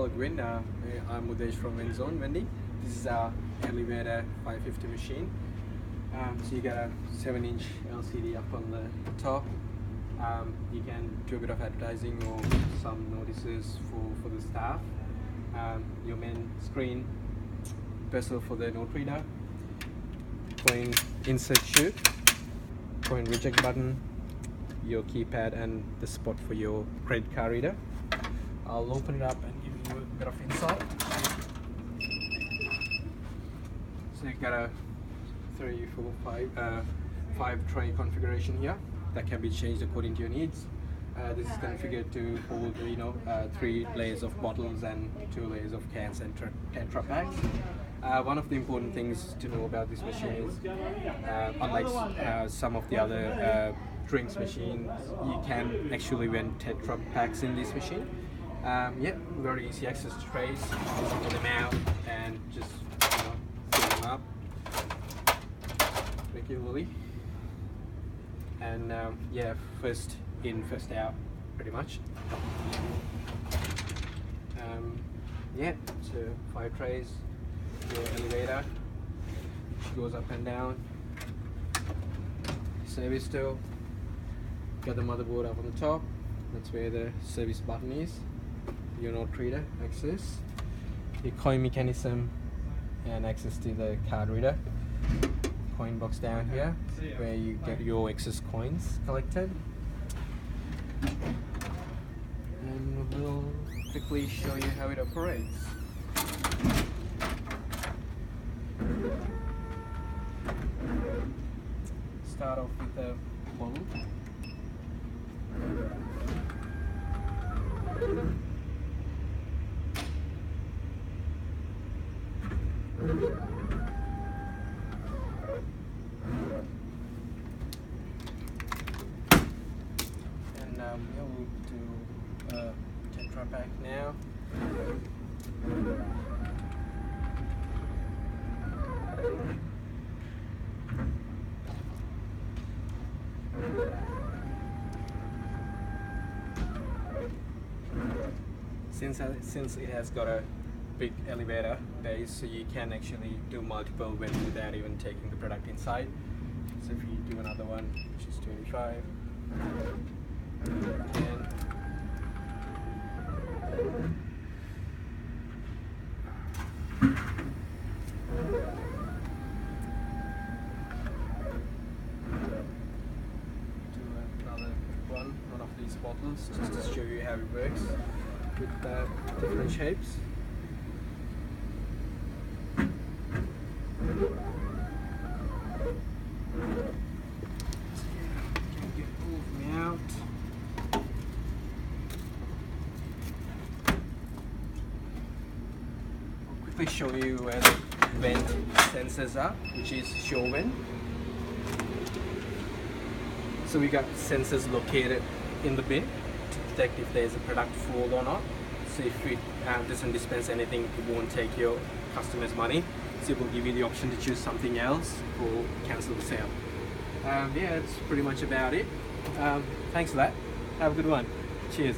Hello Gwyn, I'm Udesh from Vendzone Vending. This is our elevator 550 machine. So you got a 7-inch LCD up on the top. You can do a bit of advertising or some notices for the staff. Your main screen, bezel for the note reader, coin insert chute, coin reject button, your keypad and the spot for your credit card reader. I'll open it up and give you a bit of insight. So you've got a 3, 4, 5 tray configuration here that can be changed according to your needs. This is configured to hold 3 layers of bottles and 2 layers of cans and Tetra packs. One of the important things to know about this machine is, unlike some of the other drinks machines, you can actually vend Tetra packs in this machine. Yeah, very easy access to trays. Just pull them out and just fill them up regularly. And yeah, first in, first out, pretty much. Yeah, so 5 trays. Your elevator, which goes up and down. Service door. Got the motherboard up on the top. That's where the service button is. Your note reader access. Your coin mechanism and access to the card reader. Coin box down here where you get your excess coins collected. And we'll quickly show you how it operates. Start off with the bottle. And we'll do a Tetra pack now. Since it has got a big elevator base, so you can actually do multiple vents without even taking the product inside. So if you do another one, which is 25, and do another one of these bottles, just to show you how it works with different shapes. Can get all of me out. I'll quickly show you where the vent sensors are, which is show vent. So we got sensors located in the bin to detect if there's a product full or not. So if it doesn't dispense anything, it won't take your customer's money. So it will give you the option to choose something else or cancel the sale. Yeah, that's pretty much about it. Thanks for that. Have a good one. Cheers.